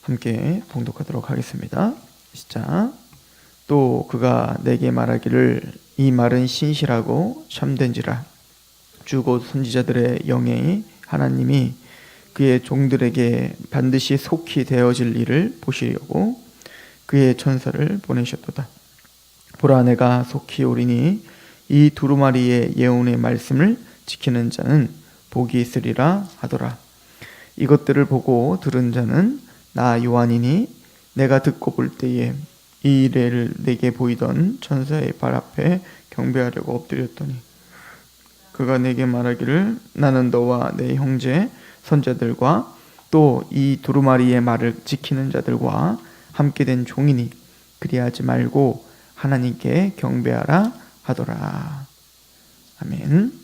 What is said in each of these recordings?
함께 봉독하도록 하겠습니다. 시작. 또 그가 내게 말하기를 이 말은 신실하고 참된지라. 주 곧 선지자들의 영의 하나님이 그의 종들에게 반드시 속히 되어질 일을 보시려고 그의 천사를 보내셨도다. 보라, 내가 속히 오리니 이 두루마리의 예언의 말씀을 지키는 자는 복이 있으리라 하더라. 이것들을 보고 들은 자는 나 요한이니 내가 듣고 볼 때에 이 이래를 내게 보이던 천사의 발 앞에 경배하려고 엎드렸더니 그가 내게 말하기를 나는 너와 내 형제 선자들과 또 이 두루마리의 말을 지키는 자들과 함께 된 종이니 그리하지 말고 하나님께 경배하라 하더라. 아멘.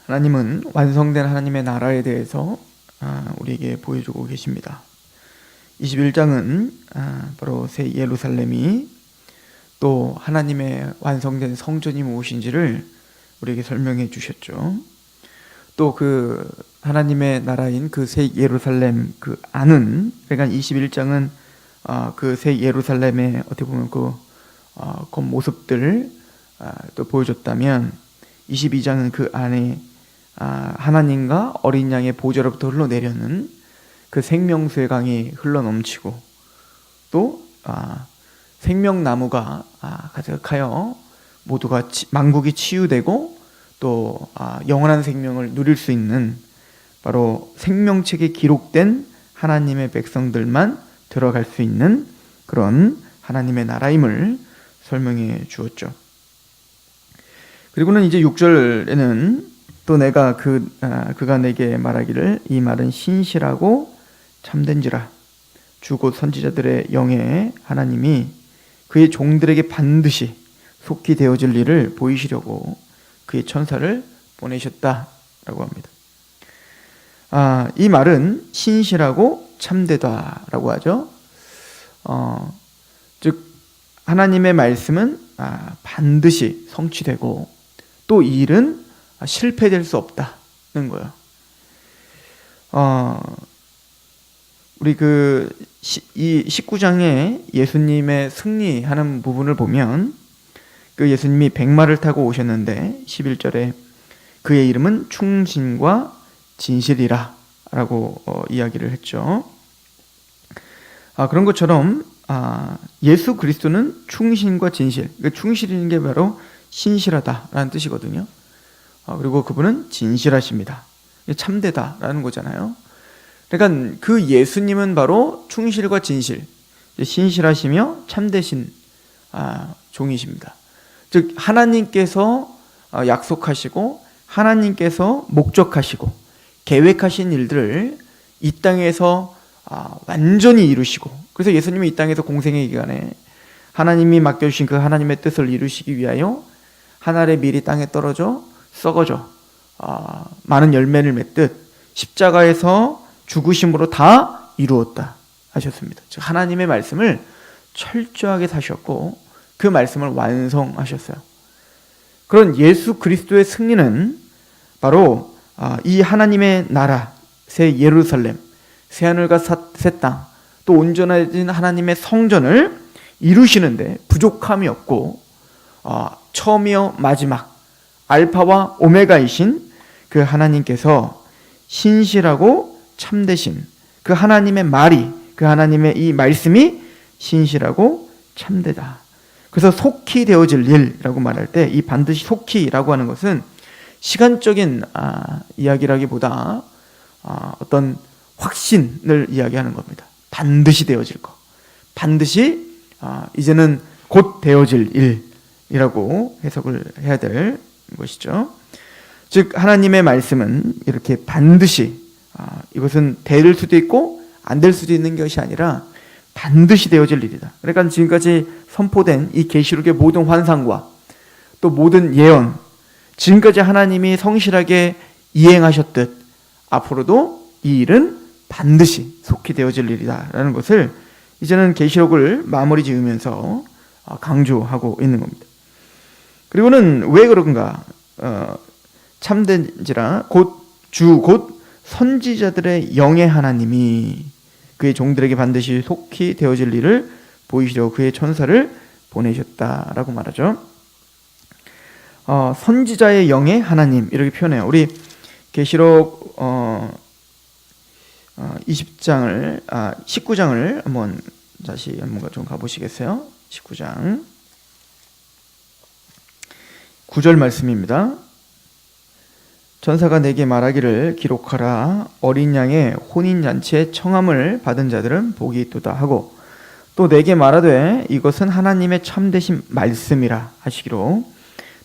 하나님은 완성된 하나님의 나라에 대해서 우리에게 보여주고 계십니다. 21장은 바로 새 예루살렘이 또 하나님의 완성된 성전이 무엇인지를 우리에게 설명해 주셨죠. 또 그 하나님의 나라인 그 새 예루살렘 그 안은, 그러니까 21장은 그 새 예루살렘의 어떻게 보면 그 겉모습들을 또 보여줬다면 22장은 그 안에 하나님과 어린 양의 보좌로부터 흘러내려는 그 생명수의 강이 흘러넘치고 또 생명나무가 가득하여 모두가 만국이 치유되고 또 영원한 생명을 누릴 수 있는 바로 생명책에 기록된 하나님의 백성들만 들어갈 수 있는 그런 하나님의 나라임을 설명해 주었죠. 그리고는 이제 6절에는 또 내가 그가 내게 말하기를 이 말은 신실하고 참된지라. 주 곧 선지자들의 영의 하나님이 그의 종들에게 반드시 속히 되어질 일을 보이시려고 그의 천사를 보내셨다라고 합니다. 이 말은 신실하고 참되다라고 하죠. 즉 하나님의 말씀은 반드시 성취되고 또 이 일은 실패될 수 없다는 거예요. 우리 이 19장에 예수님의 승리하는 부분을 보면 그 예수님이 백마를 타고 오셨는데 11절에 그의 이름은 충신과 진실이라 라고 이야기를 했죠. 그런 것처럼 예수 그리스도는 충신과 진실, 충실인 게 바로 신실하다라는 뜻이거든요. 그리고 그분은 진실하십니다. 참되다라는 거잖아요. 그러니까 그 예수님은 바로 충실과 진실, 신실하시며 참되신 종이십니다. 즉 하나님께서 약속하시고 하나님께서 목적하시고 계획하신 일들을 이 땅에서 완전히 이루시고, 그래서 예수님이 이 땅에서 공생의 기간에 하나님이 맡겨주신 그 하나님의 뜻을 이루시기 위하여 하늘의 밀이 땅에 떨어져 썩어져 많은 열매를 맺듯 십자가에서 죽으심으로 다 이루었다 하셨습니다. 즉 하나님의 말씀을 철저하게 사셨고 그 말씀을 완성하셨어요. 그런 예수 그리스도의 승리는 바로 이 하나님의 나라, 새 예루살렘, 새 하늘과 새 땅, 또 온전해진 하나님의 성전을 이루시는데 부족함이 없고 처음이요 마지막 알파와 오메가이신 그 하나님께서 신실하고 참되신 그 하나님의 말이, 그 하나님의 이 말씀이 신실하고 참되다. 그래서 속히 되어질 일이라고 말할 때 이 반드시 속히라고 하는 것은 시간적인 이야기라기보다 어떤 확신을 이야기하는 겁니다. 반드시 되어질 것, 반드시 이제는 곧 되어질 일이라고 해석을 해야 될 것이죠. 즉 하나님의 말씀은 이렇게 반드시 이것은 될 수도 있고 안 될 수도 있는 것이 아니라 반드시 되어질 일이다. 그러니까 지금까지 선포된 이 계시록의 모든 환상과 또 모든 예언, 지금까지 하나님이 성실하게 이행하셨듯 앞으로도 이 일은 반드시 속히 되어질 일이다라는 것을 이제는 계시록을 마무리 지으면서 강조하고 있는 겁니다. 그리고는 왜 그런가? 참된지라 곧 주 곧 선지자들의 영의 하나님이 그의 종들에게 반드시 속히 되어질 일을 보이시려 그의 천사를 보내셨다라고 말하죠. 선지자의 영의 하나님 이렇게 표현해요. 우리 계시록 19장을 한번 다시 한번 좀 가보시겠어요? 19장 9절 말씀입니다. 천사가 내게 말하기를 기록하라. 어린 양의 혼인잔치에 청함을 받은 자들은 복이 있도다 하고 또 내게 말하되 이것은 하나님의 참되신 말씀이라 하시기로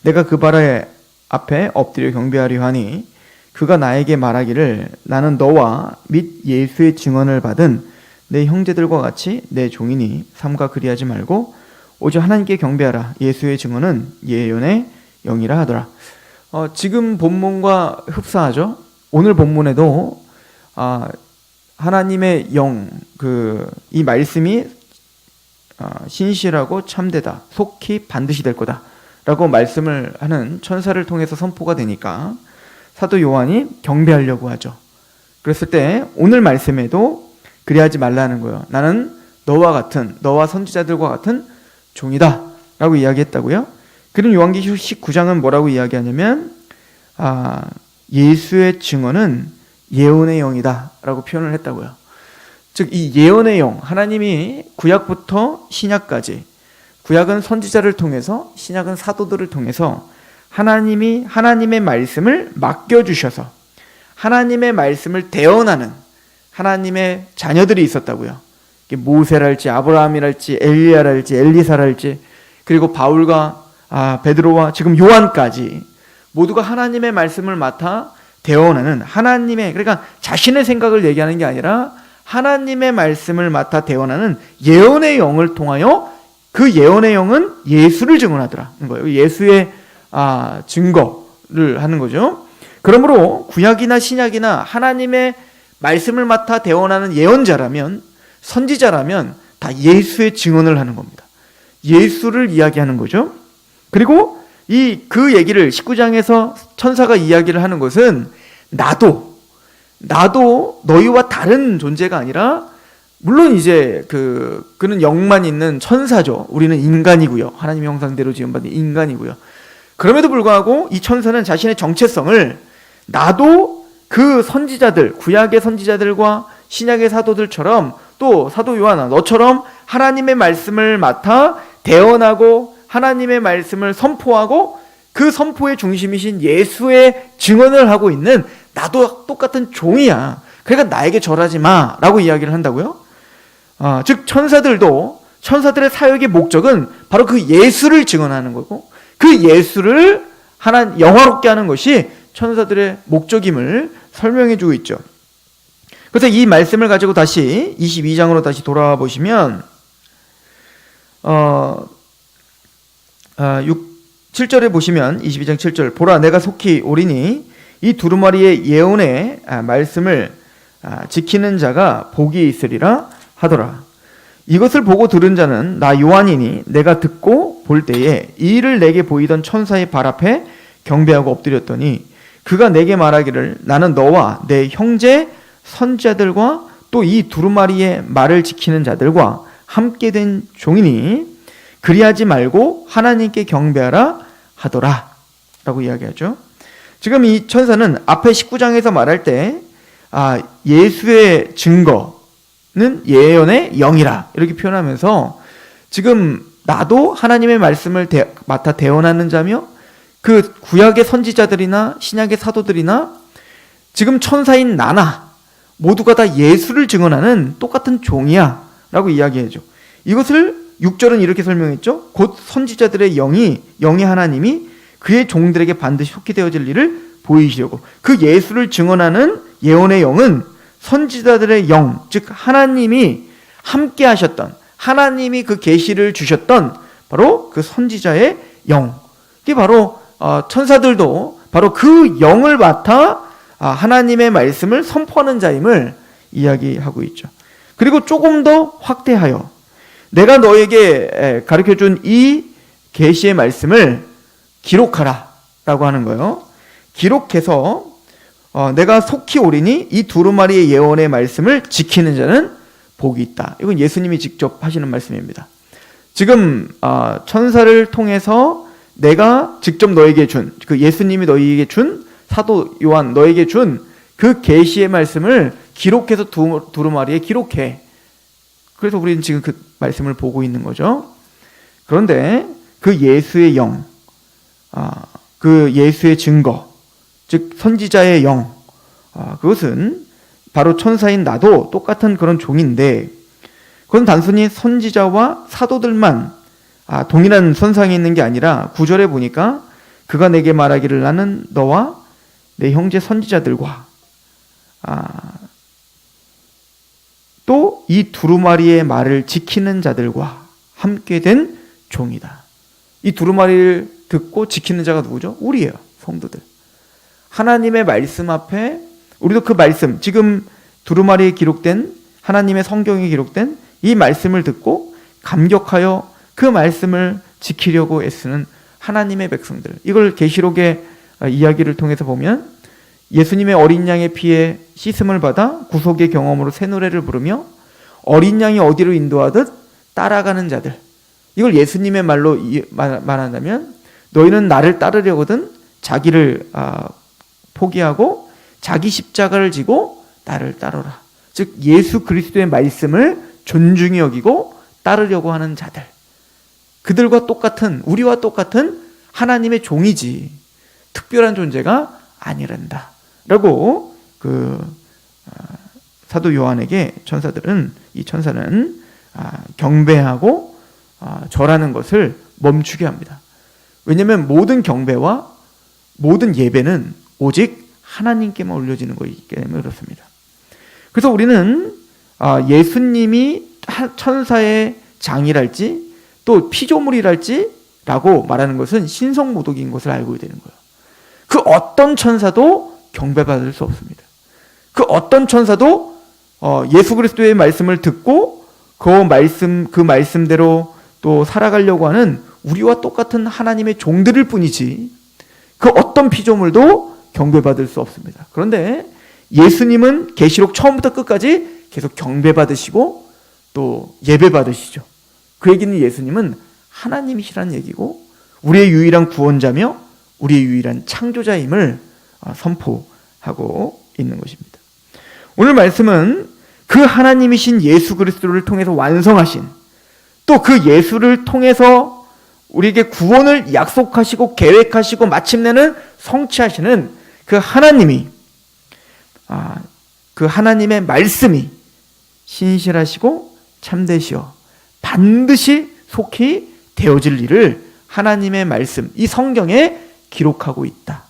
내가 그 바라 앞에 엎드려 경배하려 하니 그가 나에게 말하기를 나는 너와 및 예수의 증언을 받은 내 형제들과 같이 내 종이니 삼가 그리하지 말고 오직 하나님께 경배하라. 예수의 증언은 예언의 영이라 하더라. 지금 본문과 흡사하죠. 오늘 본문에도 하나님의 영, 이 말씀이 신실하고 참되다, 속히 반드시 될 거다 라고 말씀을 하는 천사를 통해서 선포가 되니까 사도 요한이 경배하려고 하죠. 그랬을 때 오늘 말씀에도 그리하지 말라는 거예요. 나는 너와 선지자들과 같은 종이다 라고 이야기했다고요. 그럼 요한계시록 19장은 뭐라고 이야기하냐면 예수의 증언은 예언의 영이다 라고 표현을 했다고요. 즉 이 예언의 영, 하나님이 구약부터 신약까지, 구약은 선지자를 통해서, 신약은 사도들을 통해서 하나님이 하나님의 말씀을 맡겨주셔서 하나님의 말씀을 대언하는 하나님의 자녀들이 있었다고요. 모세랄지 아브라함이랄지 엘리야랄지 엘리사랄지 그리고 바울과 베드로와 지금 요한까지 모두가 하나님의 말씀을 맡아 대언하는 그러니까 자신의 생각을 얘기하는 게 아니라 하나님의 말씀을 맡아 대언하는 예언의 영을 통하여 그 예언의 영은 예수를 증언하더라는 거예요. 예수의 증거를 하는 거죠. 그러므로 구약이나 신약이나 하나님의 말씀을 맡아 대언하는 예언자라면 선지자라면 다 예수의 증언을 하는 겁니다. 예수를 이야기하는 거죠. 그리고 그 얘기를 19장에서 천사가 이야기를 하는 것은 나도 너희와 다른 존재가 아니라 물론 이제 그는 영만 있는 천사죠. 우리는 인간이고요. 하나님의 형상대로 지음받은 인간이고요. 그럼에도 불구하고 이 천사는 자신의 정체성을 나도 그 선지자들, 구약의 선지자들과 신약의 사도들처럼 또 사도 요한아 너처럼 하나님의 말씀을 맡아 대언하고 하나님의 말씀을 선포하고 그 선포의 중심이신 예수의 증언을 하고 있는 나도 똑같은 종이야. 그러니까 나에게 절하지 마 라고 이야기를 한다고요. 즉 천사들의 사역의 목적은 바로 그 예수를 증언하는 거고 그 예수를 영화롭게 하는 것이 천사들의 목적임을 설명해 주고 있죠. 그래서 이 말씀을 가지고 다시 22장으로 다시 돌아와 보시면 7절에 보시면 22장 7절 보라 내가 속히 오리니 이 두루마리의 예언의 말씀을 지키는 자가 복이 있으리라 하더라. 이것을 보고 들은 자는 나 요한이니 내가 듣고 볼 때에 이 일을 내게 보이던 천사의 발 앞에 경배하고 엎드렸더니 그가 내게 말하기를 나는 너와 내 형제 선지자들과 또 이 두루마리의 말을 지키는 자들과 함께 된 종이니 그리하지 말고 하나님께 경배하라 하더라 라고 이야기하죠. 지금 이 천사는 앞에 19장에서 말할 때 예수의 증거는 예언의 영이라 이렇게 표현하면서 지금 나도 하나님의 말씀을 맡아 대언하는 자며 그 구약의 선지자들이나 신약의 사도들이나 지금 천사인 나나 모두가 다 예수를 증언하는 똑같은 종이야 라고 이야기해줘. 이것을 6절은 이렇게 설명했죠. 곧 선지자들의 영의 하나님이 그의 종들에게 반드시 속히 되어질 일을 보이시려고 그 예수를 증언하는 예언의 영은 선지자들의 영, 즉 하나님이 함께 하셨던 하나님이 그 계시를 주셨던 바로 그 선지자의 영. 이게 바로 천사들도 바로 그 영을 맡아 하나님의 말씀을 선포하는 자임을 이야기하고 있죠. 그리고 조금 더 확대하여 내가 너에게 가르쳐준 이 계시의 말씀을 기록하라 라고 하는 거예요. 기록해서 내가 속히 오리니 이 두루마리의 예언의 말씀을 지키는 자는 복이 있다. 이건 예수님이 직접 하시는 말씀입니다. 지금 천사를 통해서 내가 직접 너에게 준, 그 예수님이 너에게 준, 사도 요한 너에게 준 그 계시의 말씀을 기록해서 두루마리에 기록해. 그래서 우리는 지금 그 말씀을 보고 있는 거죠. 그런데 그 예수의 영, 그 예수의 증거, 즉 선지자의 영, 그것은 바로 천사인 나도 똑같은 그런 종인데, 그건 단순히 선지자와 사도들만 동일한 선상에 있는 게 아니라 9절에 보니까 그가 내게 말하기를 나는 너와 내 형제 선지자들과 또 이 두루마리의 말을 지키는 자들과 함께 된 종이다. 이 두루마리를 듣고 지키는 자가 누구죠? 우리예요. 성도들. 하나님의 말씀 앞에 우리도 그 말씀, 지금 두루마리에 기록된 하나님의 성경에 기록된 이 말씀을 듣고 감격하여 그 말씀을 지키려고 애쓰는 하나님의 백성들. 이걸 계시록의 이야기를 통해서 보면 예수님의 어린 양의 피에 씻음을 받아 구속의 경험으로 새 노래를 부르며 어린 양이 어디로 인도하듯 따라가는 자들. 이걸 예수님의 말로 말한다면 너희는 나를 따르려거든 자기를 포기하고 자기 십자가를 지고 나를 따르라. 즉 예수 그리스도의 말씀을 존중히 여기고 따르려고 하는 자들. 그들과 똑같은, 우리와 똑같은 하나님의 종이지 특별한 존재가 아니란다 라고 사도 요한에게 이 천사는 경배하고 절하는 것을 멈추게 합니다. 왜냐하면 모든 경배와 모든 예배는 오직 하나님께만 올려지는 것이기 때문에 그렇습니다. 그래서 우리는 예수님이 천사의 장이랄지 또 피조물이랄지 라고 말하는 것은 신성모독인 것을 알고 되는 거예요. 그 어떤 천사도 경배받을 수 없습니다. 그 어떤 천사도 예수 그리스도의 말씀을 듣고 그 말씀대로 또 살아가려고 하는 우리와 똑같은 하나님의 종들일 뿐이지 그 어떤 피조물도 경배받을 수 없습니다. 그런데 예수님은 계시록 처음부터 끝까지 계속 경배받으시고 또 예배받으시죠. 그 얘기는 예수님은 하나님이시라는 얘기고 우리의 유일한 구원자며 우리의 유일한 창조자임을 선포하고 있는 것입니다. 오늘 말씀은 그 하나님이신 예수 그리스도를 통해서 완성하신 또 그 예수를 통해서 우리에게 구원을 약속하시고 계획하시고 마침내는 성취하시는 그 하나님이 그 하나님의 말씀이 신실하시고 참되시어 반드시 속히 되어질 일을 하나님의 말씀, 이 성경에 기록하고 있다.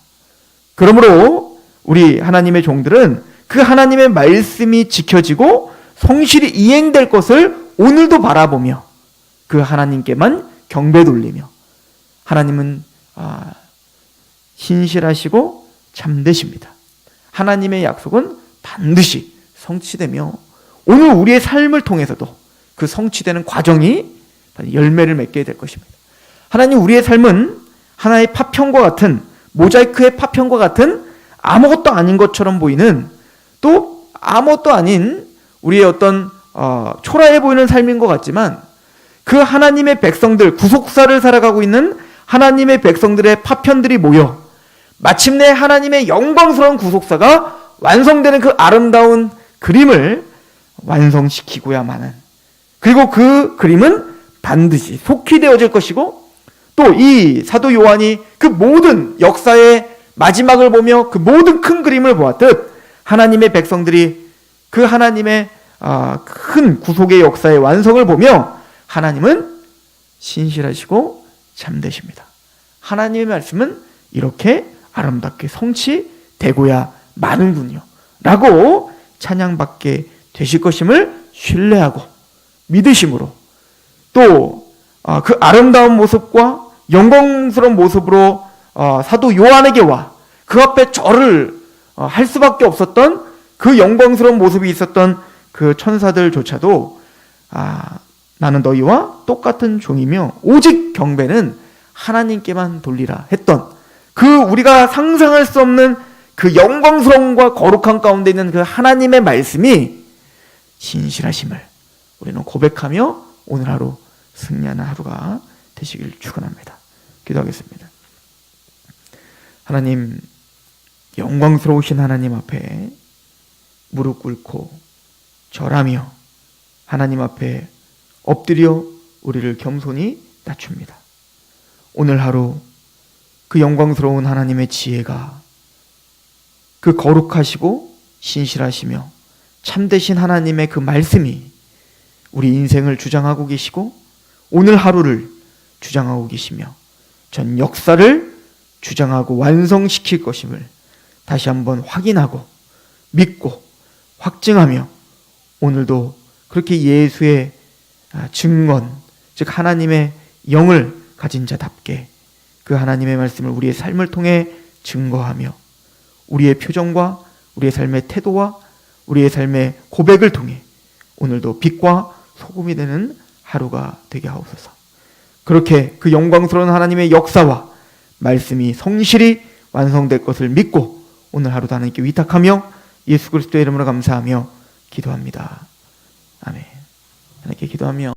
그러므로 우리 하나님의 종들은 그 하나님의 말씀이 지켜지고 성실히 이행될 것을 오늘도 바라보며 그 하나님께만 경배 돌리며 하나님은 신실하시고 참되십니다. 하나님의 약속은 반드시 성취되며 오늘 우리의 삶을 통해서도 그 성취되는 과정이 열매를 맺게 될 것입니다. 하나님 우리의 삶은 하나의 파편과 같은 모자이크의 파편과 같은 아무것도 아닌 것처럼 보이는 또 아무것도 아닌 우리의 어떤 초라해 보이는 삶인 것 같지만 그 하나님의 백성들, 구속사를 살아가고 있는 하나님의 백성들의 파편들이 모여 마침내 하나님의 영광스러운 구속사가 완성되는 그 아름다운 그림을 완성시키고야만은, 그리고 그 그림은 반드시 속히 되어질 것이고 또 이 사도 요한이 그 모든 역사의 마지막을 보며 그 모든 큰 그림을 보았듯 하나님의 백성들이 그 하나님의 큰 구속의 역사의 완성을 보며 하나님은 신실하시고 참되십니다. 하나님의 말씀은 이렇게 아름답게 성취되고야 마는군요 라고 찬양받게 되실 것임을 신뢰하고 믿으심으로 또 그 아름다운 모습과 영광스러운 모습으로 사도 요한에게 와 그 앞에 절을 할 수밖에 없었던 그 영광스러운 모습이 있었던 그 천사들조차도 나는 너희와 똑같은 종이며 오직 경배는 하나님께만 돌리라 했던 그 우리가 상상할 수 없는 그 영광스러움과 거룩한 가운데 있는 그 하나님의 말씀이 신실하심을 우리는 고백하며 오늘 하루 승리하는 하루가 되시길 축원합니다. 기도하겠습니다. 하나님, 영광스러우신 하나님 앞에 무릎 꿇고 절하며 하나님 앞에 엎드려 우리를 겸손히 낮춥니다. 오늘 하루 그 영광스러운 하나님의 지혜가, 그 거룩하시고 신실하시며 참되신 하나님의 그 말씀이 우리 인생을 주장하고 계시고 오늘 하루를 주장하고 계시며 전 역사를 주장하고 완성시킬 것임을 다시 한번 확인하고 믿고 확증하며 오늘도 그렇게 예수의 증언, 즉 하나님의 영을 가진 자답게 그 하나님의 말씀을 우리의 삶을 통해 증거하며 우리의 표정과 우리의 삶의 태도와 우리의 삶의 고백을 통해 오늘도 빛과 소금이 되는 하루가 되게 하옵소서. 그렇게 그 영광스러운 하나님의 역사와 말씀이 성실히 완성될 것을 믿고 오늘 하루도 하나님께 위탁하며 예수 그리스도의 이름으로 감사하며 기도합니다. 아멘. 하나님께 기도하며